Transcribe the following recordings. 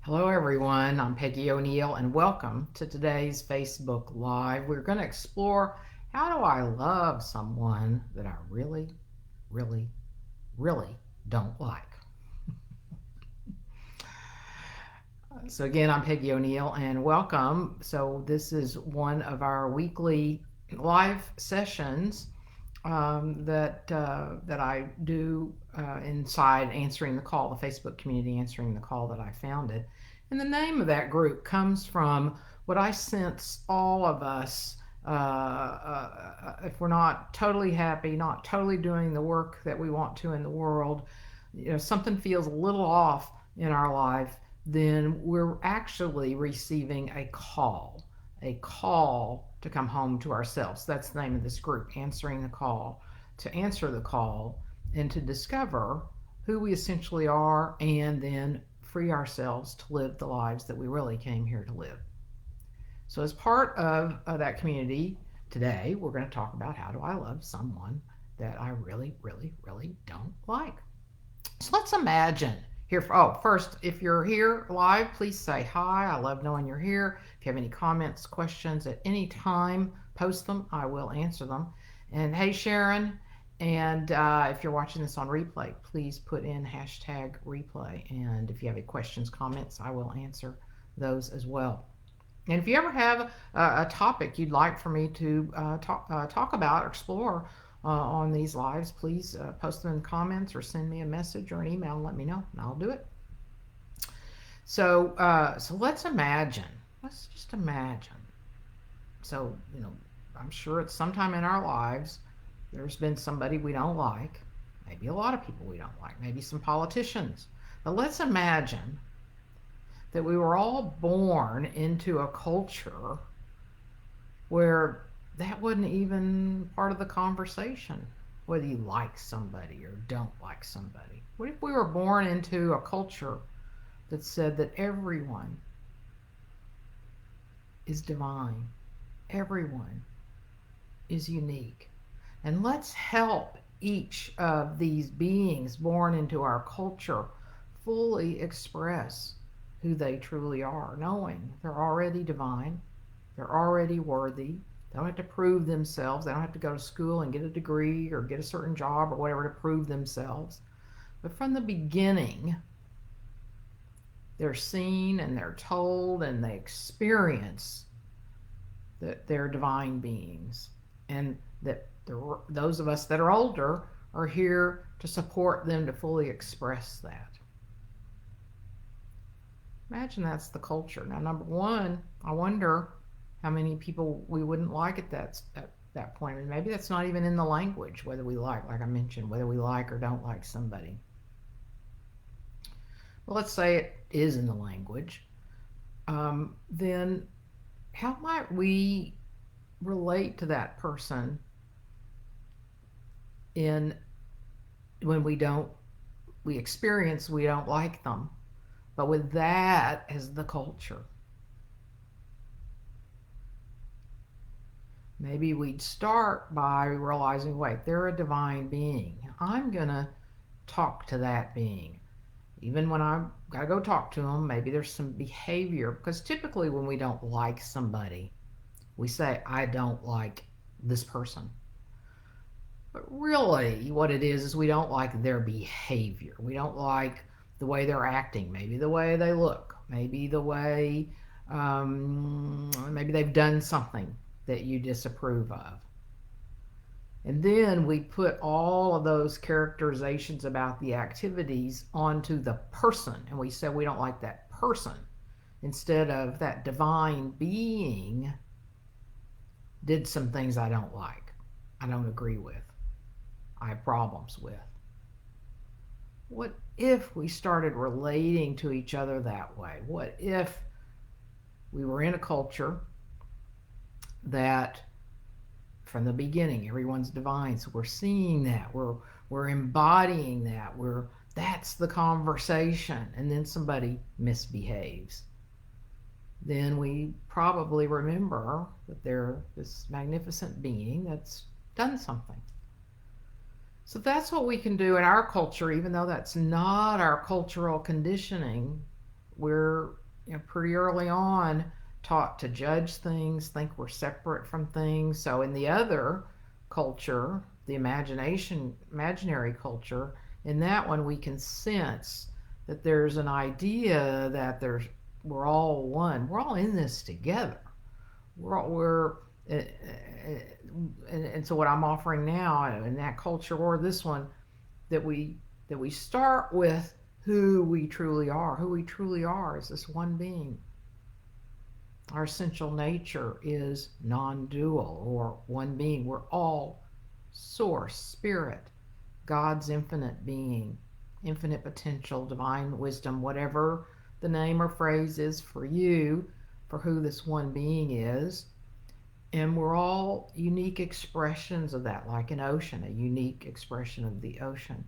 Hello everyone, I'm Peggy O'Neill and welcome to today's Facebook Live. We're going to explore how do I love someone that I really, really, really don't like. So again, I'm Peggy O'Neill and welcome. So this is one of our weekly live sessions that I do inside Answering the Call, the Facebook community Answering the Call that I founded. And the name of that group comes from what I sense all of us, if we're not totally happy, not totally doing the work that we want to in the world, something feels a little off in our life, then we're actually receiving a call to come home to ourselves. That's the name of this group, Answering the Call, to answer the call and to discover who we essentially are and then free ourselves to live the lives that we really came here to live. So as part of that community, today we're going to talk about how do I love someone that I really, really, really don't like. So let's imagine here. First, if you're here live, please say hi. I love knowing you're here. If you have any comments, questions at any time, post them. I will answer them. And hey, Sharon. And if you're watching this on replay, please put in hashtag replay. And if you have any questions, comments, I will answer those as well. And if you ever have a topic you'd like for me to talk about or explore on these lives, please post them in the comments or send me a message or an email and let me know, and I'll do it. So let's imagine. Let's just imagine. So, I'm sure it's sometime in our lives there's been somebody we don't like, maybe a lot of people we don't like, maybe some politicians. But let's imagine that we were all born into a culture where that wasn't even part of the conversation, whether you like somebody or don't like somebody. What if we were born into a culture that said that everyone is divine, everyone is unique, and let's help each of these beings born into our culture fully express who they truly are, knowing they're already divine, they're already worthy. They don't have to prove themselves. They don't have to go to school and get a degree or get a certain job or whatever to prove themselves. But from the beginning, they're seen and they're told and they experience that they're divine beings, and that those of us that are older are here to support them to fully express that. Imagine that's the culture. Now, number one, I wonder how many people we wouldn't like at that point. And maybe that's not even in the language, whether we like I mentioned, whether we like or don't like somebody. Well, let's say it is in the language. Then how might we relate to that person when we don't like them, but with that as the culture? Maybe we'd start by realizing, wait, they're a divine being. I'm going to talk to that being. Even when I've got to go talk to them, maybe there's some behavior. Because typically when we don't like somebody, we say, I don't like this person. But really what it is we don't like their behavior. We don't like the way they're acting, maybe the way they look, maybe the way, maybe they've done something that you disapprove of. And then we put all of those characterizations about the activities onto the person, and we say we don't like that person, instead of that divine being did some things I don't like, I don't agree with, I have problems with. What if we started relating to each other that way? What if we were in a culture that from the beginning everyone's divine, so we're seeing that, we're embodying that, that's the conversation, and then somebody misbehaves, then we probably remember that they're this magnificent being that's done something. So that's what we can do in our culture, even though that's not our cultural conditioning. We're pretty early on taught to judge things, think we're separate from things. So in the other culture, the imaginary culture, in that one we can sense that there's an idea that we're all one. We're all in this together. We're and so what I'm offering now in that culture or this one, that we start with who we truly are. Who we truly are is this one being. Our essential nature is non-dual, or one being. We're all source, spirit, God's infinite being, infinite potential, divine wisdom, whatever the name or phrase is for you, for who this one being is. And we're all unique expressions of that, like an ocean, a unique expression of the ocean.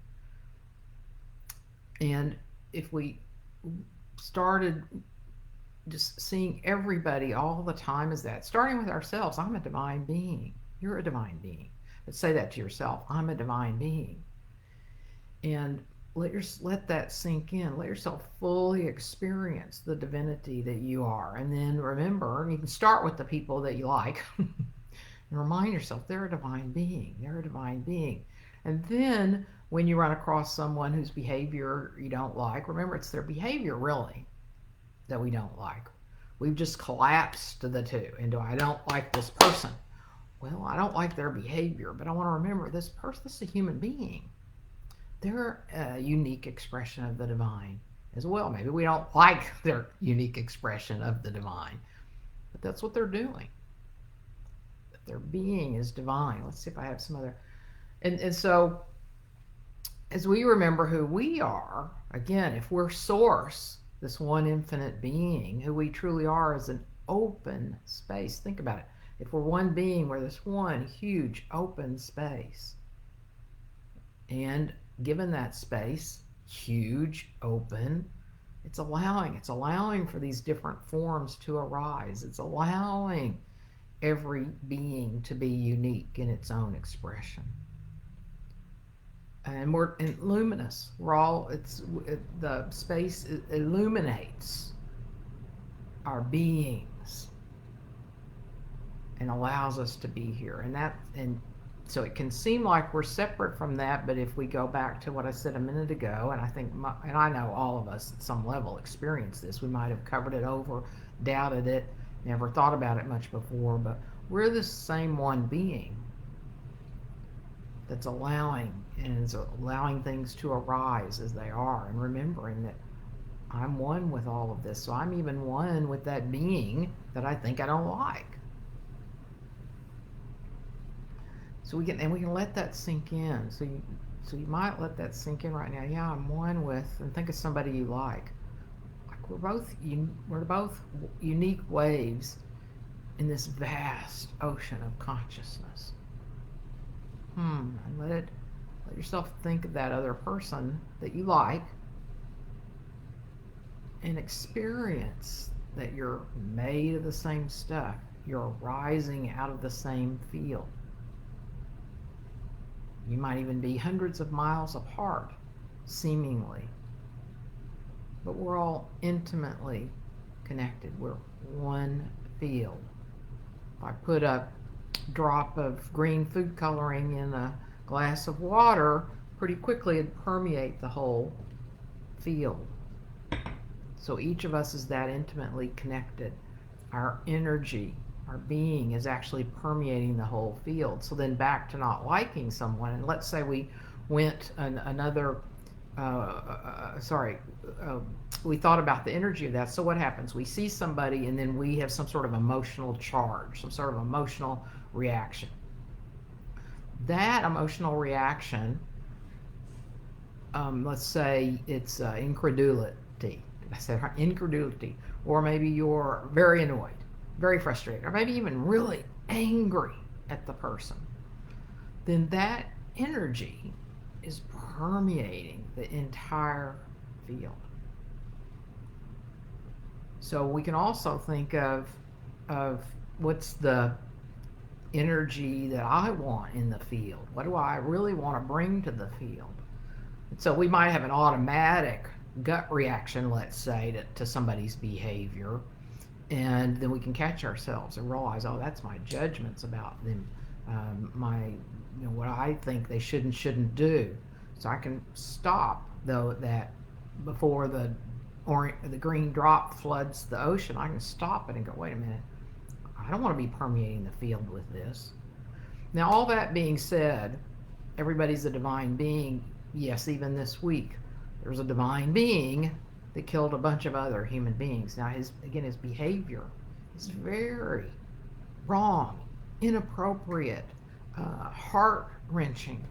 And if we started just seeing everybody all the time as that, starting with ourselves, I'm a divine being, you're a divine being. But say that to yourself, I'm a divine being. And let that sink in. Let yourself fully experience the divinity that you are. And then remember, you can start with the people that you like and remind yourself they're a divine being. They're a divine being. And then when you run across someone whose behavior you don't like, remember it's their behavior really that we don't like. We've just collapsed the two into I don't like this person. Well, I don't like their behavior, but I want to remember this person, this is a human being. They're a unique expression of the divine as well. Maybe we don't like their unique expression of the divine, but that's what they're doing. Their being is divine. Let's see if I have some other. And so as we remember who we are, again, if we're source, this one infinite being, who we truly are is an open space. Think about it. If we're one being, we're this one huge open space. And given that space, huge, open, it's allowing for these different forms to arise. It's allowing every being to be unique in its own expression. And we're luminous. The space illuminates our beings and allows us to be here. And so it can seem like we're separate from that, but if we go back to what I said a minute ago, and I think, and I know all of us at some level experience this, we might have covered it over, doubted it, never thought about it much before, but we're the same one being that's allowing things to arise as they are, and remembering that I'm one with all of this, so I'm even one with that being that I think I don't like. So we can let that sink in. So you might let that sink in right now. Yeah, I'm one with, and think of somebody you like. Like we're both unique waves in this vast ocean of consciousness. And let yourself think of that other person that you like, and experience that you're made of the same stuff. You're rising out of the same field. You might even be hundreds of miles apart, seemingly. But we're all intimately connected. We're one field. If I put a drop of green food coloring in a glass of water, pretty quickly it'd permeate the whole field. So each of us is that intimately connected. Our energy, our being is actually permeating the whole field. So then back to not liking someone, and let's say we went we thought about the energy of that. So what happens? We see somebody and then we have some sort of emotional charge, some sort of emotional reaction. That emotional reaction, let's say it's incredulity. I said incredulity, or maybe you're very annoyed, very frustrated, or maybe even really angry at the person. Then that energy is permeating the entire field. So we can also think of what's the energy that I want in the field. What do I really want to bring to the field? And so we might have an automatic gut reaction, let's say, to somebody's behavior, and then we can catch ourselves and realize, oh, that's my judgments about them, my, what I think they should and shouldn't do. So I can stop, though, that before the green drop floods the ocean. I can stop it and go, wait a minute, I don't want to be permeating the field with this. Now, all that being said, everybody's a divine being. Yes, even this week, there's a divine being that killed a bunch of other human beings. Now, his behavior is very wrong, inappropriate, heart-wrenching.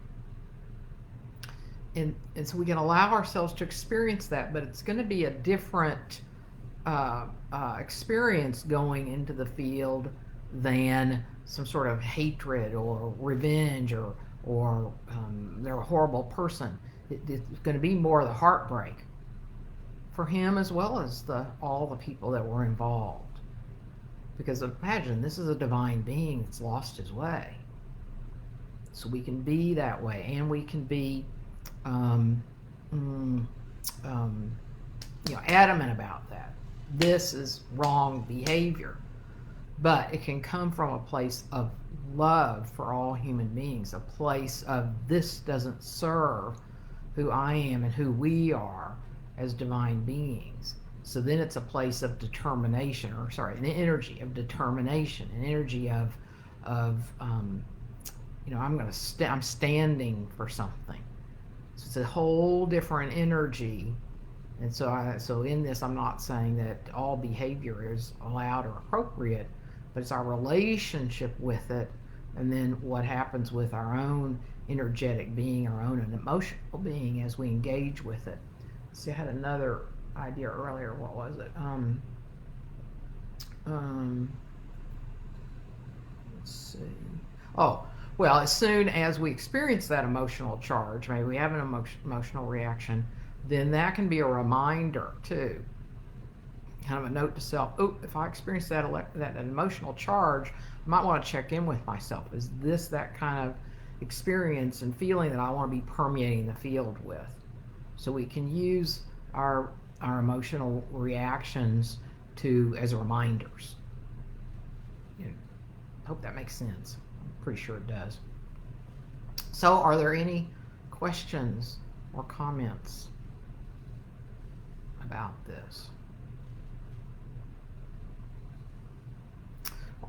And so we can allow ourselves to experience that, but it's going to be a different experience going into the field than some sort of hatred or revenge or they're a horrible person. It's going to be more of the heartbreak for him as well as all the people that were involved. Because imagine, this is a divine being that's lost his way. So we can be that way, and we can be adamant about that. This is wrong behavior. But it can come from a place of love for all human beings, a place of this doesn't serve who I am and who we are as divine beings. So then it's a place of determination, an energy of determination, an energy of I'm standing for something. So it's a whole different energy. And so in this, I'm not saying that all behavior is allowed or appropriate, but it's our relationship with it, and then what happens with our own energetic being, our own emotional being as we engage with it. See, I had another idea earlier. What was it? Let's see. Oh, well, as soon as we experience that emotional charge, maybe we have an emotional reaction, then that can be a reminder too. Kind of a note to self, if I experience that emotional charge, I might want to check in with myself. Is this that kind of experience and feeling that I want to be permeating the field with? So we can use our emotional reactions as reminders. Hope that makes sense. I'm pretty sure it does. So are there any questions or comments about this?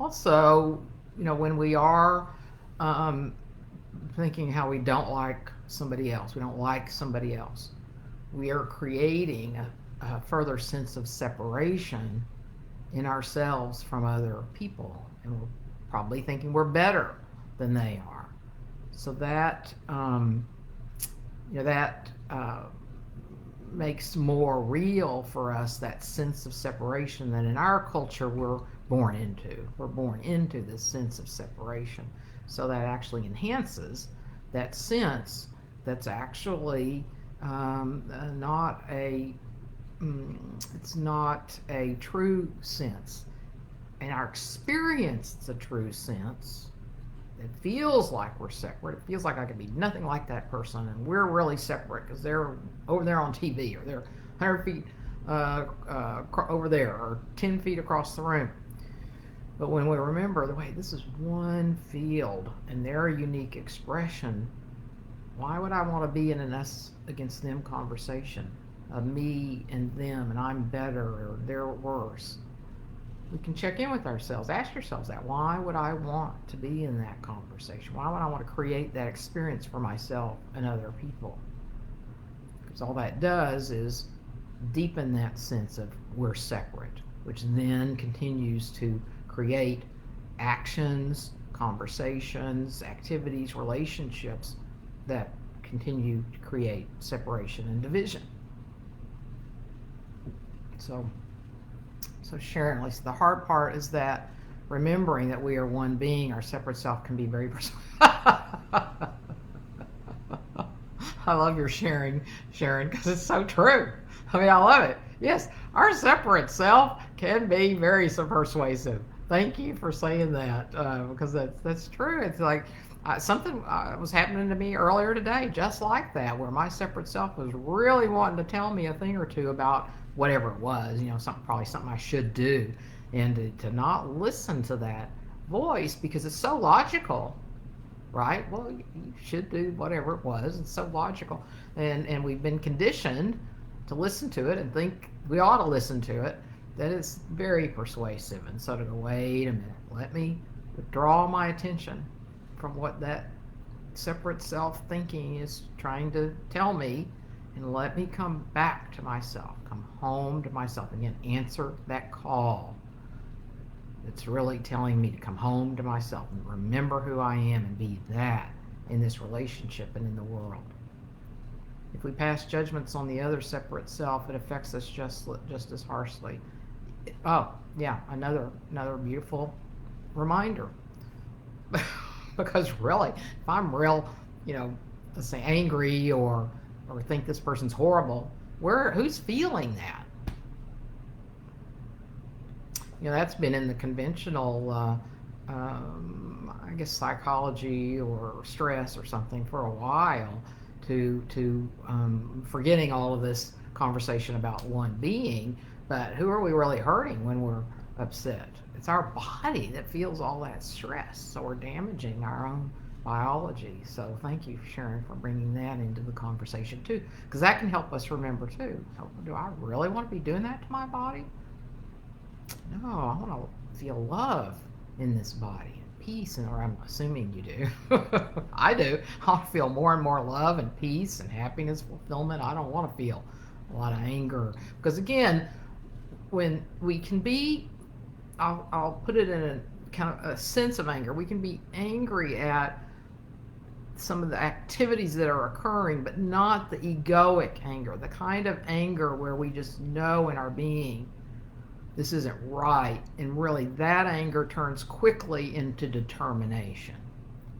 Also, when we are thinking how we don't like somebody else, we are creating a further sense of separation in ourselves from other people, and we're probably thinking we're better than they are. So that makes more real for us that sense of separation that in our culture we're born into. We're born into this sense of separation. So that actually enhances that sense that's actually it's not a true sense. In our experience, it's a true sense. It feels like we're separate. It feels like I could be nothing like that person, and we're really separate because they're over there on TV, or they're 100 feet over there, or 10 feet across the room. But when we remember this is one field and their unique expression, why would I want to be in an us against them conversation of me and them, and I'm better or they're worse? We can check in with ourselves. Ask yourselves that. Why would I want to be in that conversation? Why would I want to create that experience for myself and other people? Because all that does is deepen that sense of we're separate, which then continues to create actions, conversations, activities, relationships that continue to create separation and division. So Sharon, at least the hard part is that remembering that we are one being, our separate self can be very I love your sharing, Sharon, because it's so true. I love it. Yes, our separate self can be very persuasive. Thank you for saying that, because that's true. It's like Something was happening to me earlier today, just like that, where my separate self was really wanting to tell me a thing or two about whatever it was, something, probably something I should do, and to not listen to that voice because it's so logical, right? Well, you should do whatever it was. It's so logical, and we've been conditioned to listen to it and think we ought to listen to it. That it's very persuasive, and so to go, wait a minute, let me withdraw my attention from what that separate self thinking is trying to tell me, and let me come back to myself, come home to myself. Again, answer that call. It's really telling me to come home to myself and remember who I am and be that in this relationship and in the world. If we pass judgments on the other separate self, it affects us just as harshly. Oh, yeah, another beautiful reminder. Because really, if I'm real, let's say angry or think this person's horrible, who's feeling that? That's been in the conventional, I guess, psychology or stress or something for a while, to forgetting all of this conversation about one being. But who are we really hurting when we're upset? It's our body that feels all that stress, so we're damaging our own biology. So thank you, Sharon, for bringing that into the conversation too, because that can help us remember too. Do I really want to be doing that to my body? No, I want to feel love in this body, peace, or I'm assuming you do. I do. I want to feel more and more love and peace and happiness, fulfillment. I don't want to feel a lot of anger, because again, when we can be, I'll put it in a kind of a sense of anger. We can be angry at some of the activities that are occurring, but not the egoic anger, the kind of anger where we just know in our being this isn't right, and really that anger turns quickly into determination.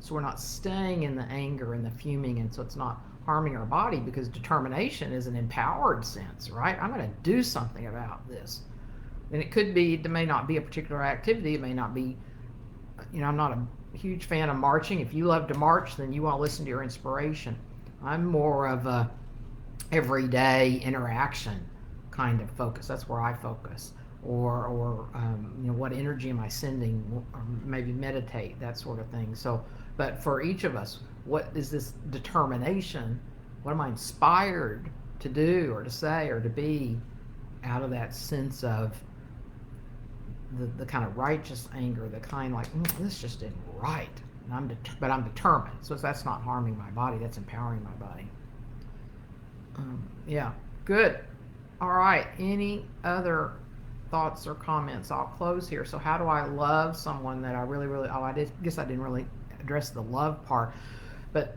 So we're not staying in the anger and the fuming, and so it's not harming our body, because determination is an empowered sense, right? I'm going to do something about this. And it may not be a particular activity. It may not be, I'm not a huge fan of marching. If you love to march, then you want to listen to your inspiration. I'm more of a everyday interaction kind of focus. That's where I focus. Or what energy am I sending? Or maybe meditate, that sort of thing. So, but for each of us, what is this determination? What am I inspired to do or to say or to be out of that sense of the kind of righteous anger, the kind like, this just isn't right, and but I'm determined. So that's not harming my body, that's empowering my body. Yeah, good. All right, any other thoughts or comments? I'll close here. So how do I love someone that I really, guess I didn't really address the love part, but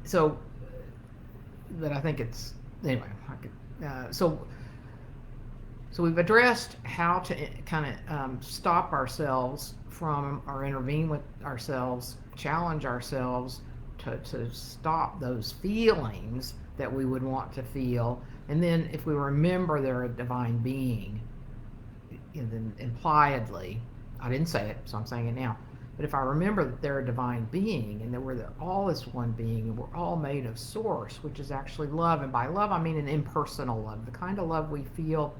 I think it's, anyway, so we've addressed how to kind of stop ourselves from, or intervene with ourselves, challenge ourselves to stop those feelings that we would want to feel. And then if we remember they're a divine being, then impliedly, I didn't say it, so I'm saying it now, but if I remember that they're a divine being and that we're all this one being and we're all made of source, which is actually love, and by love I mean an impersonal love, the kind of love we feel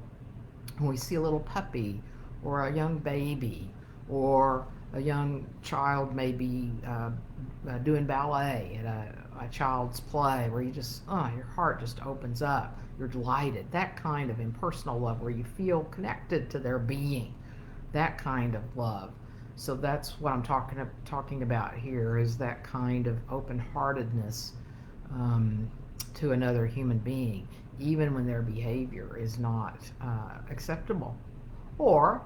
when we see a little puppy or a young baby or a young child maybe doing ballet at a child's play, where you just, your heart just opens up, you're delighted. That kind of impersonal love where you feel connected to their being, that kind of love. So that's what I'm talking about here, is that kind of open-heartedness to another human being, even when their behavior is not acceptable. Or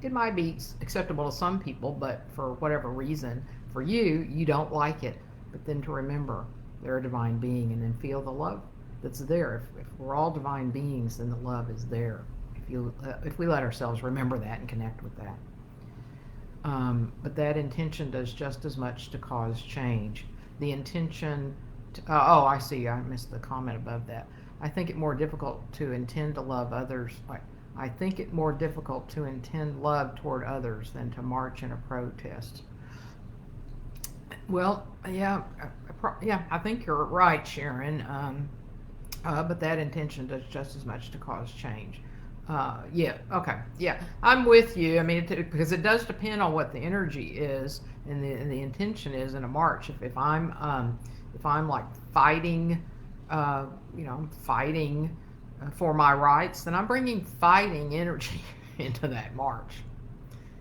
it might be acceptable to some people, but for whatever reason, for you don't like it. But then to remember they're a divine being, and then feel the love that's there. If we're all divine beings, then the love is there. If we let ourselves remember that and connect with that. But that intention does just as much to cause change. The intention I see, I missed the comment above that. I think it more difficult to intend to love others. I think it more difficult to intend love toward others than to march in a protest. Well, yeah, yeah, I think you're right, Sharon. But that intention does just as much to cause change. Yeah, okay, yeah, I'm with you. I mean, because it does depend on what the energy is and the intention is in a march. If I'm like fighting, I'm fighting for my rights, then I'm bringing fighting energy into that march.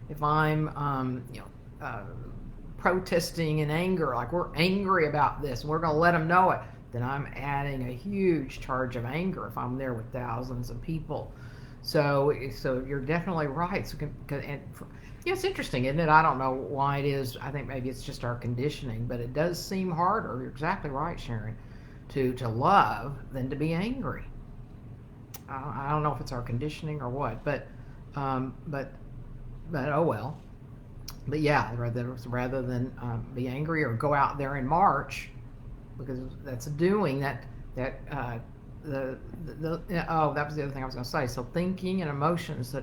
If I'm, protesting in anger, like we're angry about this and we're going to let them know it, then I'm adding a huge charge of anger if I'm there with thousands of people. So you're definitely right. It's interesting, isn't it? I don't know why it is. I think maybe it's just our conditioning, but it does seem harder. You're exactly right, Sharon, to love than to be angry. I don't know if it's our conditioning or what, um, but but oh well. But yeah, rather than be angry or go out there and march, because that's doing that oh, that was the other thing I was going to say. So thinking and emotions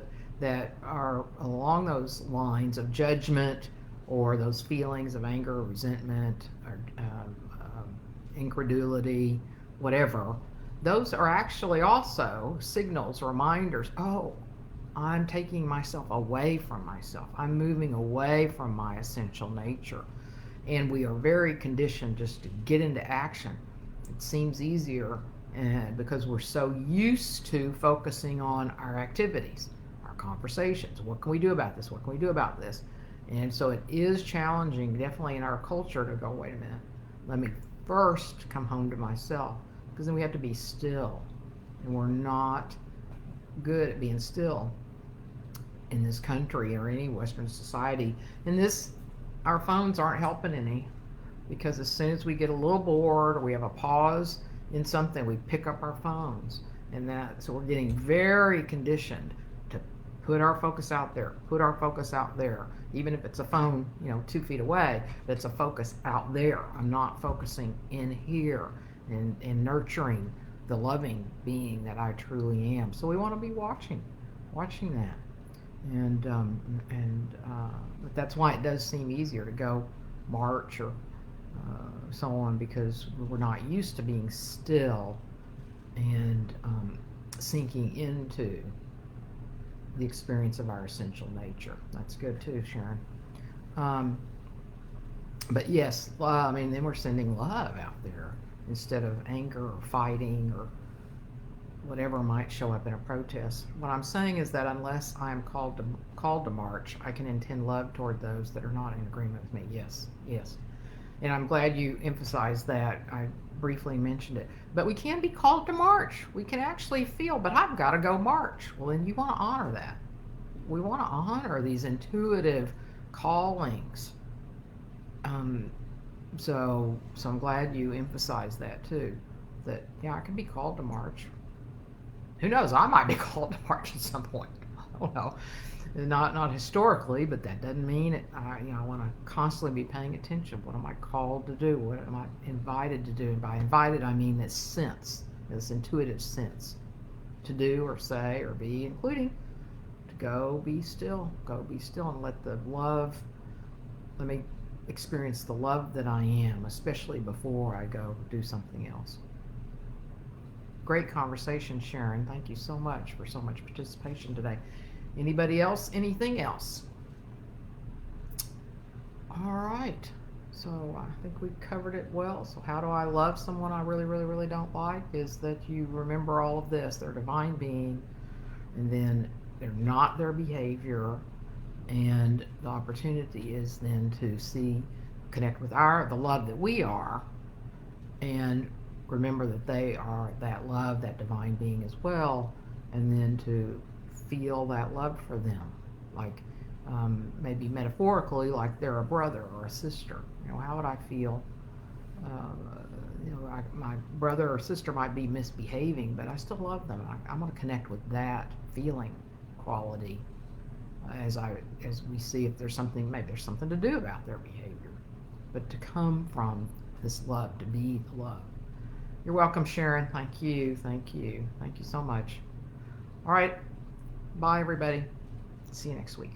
that are along those lines of judgment or those feelings of anger, resentment, or incredulity, whatever, those are actually also signals, reminders. Oh, I'm taking myself away from myself. I'm moving away from my essential nature. And we are very conditioned just to get into action. It seems easier because we're so used to focusing on our activities, our conversations. What can we do about this? What can we do about this? And so it is challenging, definitely in our culture, to go, wait a minute, let me first come home to myself, because then we have to be still. And we're not good at being still in this country or any Western society. And our phones aren't helping any, because as soon as we get a little bored or we have a pause in something, we pick up our phones. So we're getting very conditioned to put our focus out there, put our focus out there, even if it's a phone, 2 feet away. That's a focus out there. I'm not focusing in here and nurturing the loving being that I truly am. So we want to be watching that. But that's why it does seem easier to go march or so on, because we're not used to being still and sinking into the experience of our essential nature. That's good too, Sharon. Um, but yes, I mean, then we're sending love out there instead of anger or fighting or whatever might show up in a protest. What I'm saying is that unless I am called to march, I can intend love toward those that are not in agreement with me. Yes, yes. And I'm glad you emphasized that. I briefly mentioned it. But we can be called to march. We can actually feel, but I've got to go march. Well, then you want to honor that. We want to honor these intuitive callings. So I'm glad you emphasized that too. That, yeah, I can be called to march. Who knows? I might be called to march at some point. I don't know. Not historically, but that doesn't mean it. I want to constantly be paying attention. What am I called to do? What am I invited to do? And by invited, I mean this sense, this intuitive sense, to do or say or be, including to go be still, and let me experience the love that I am, especially before I go do something else. Great conversation, Sharon. Thank you so much for so much participation today. Anybody else? Anything else? All right. So I think we covered it well. So how do I love someone I really, really, really don't like? Is that you remember all of this. They're a divine being, and then they're not their behavior. And the opportunity is then to connect with the love that we are, and remember that they are that love, that divine being as well, and then to feel that love for them, like maybe metaphorically, like they're a brother or a sister. How would I feel? My brother or sister might be misbehaving, but I still love them. I'm going to connect with that feeling quality as we see if maybe there's something to do about their behavior, but to come from this love, to be the love. You're welcome, Sharon. Thank you so much. All right. Bye, everybody. See you next week.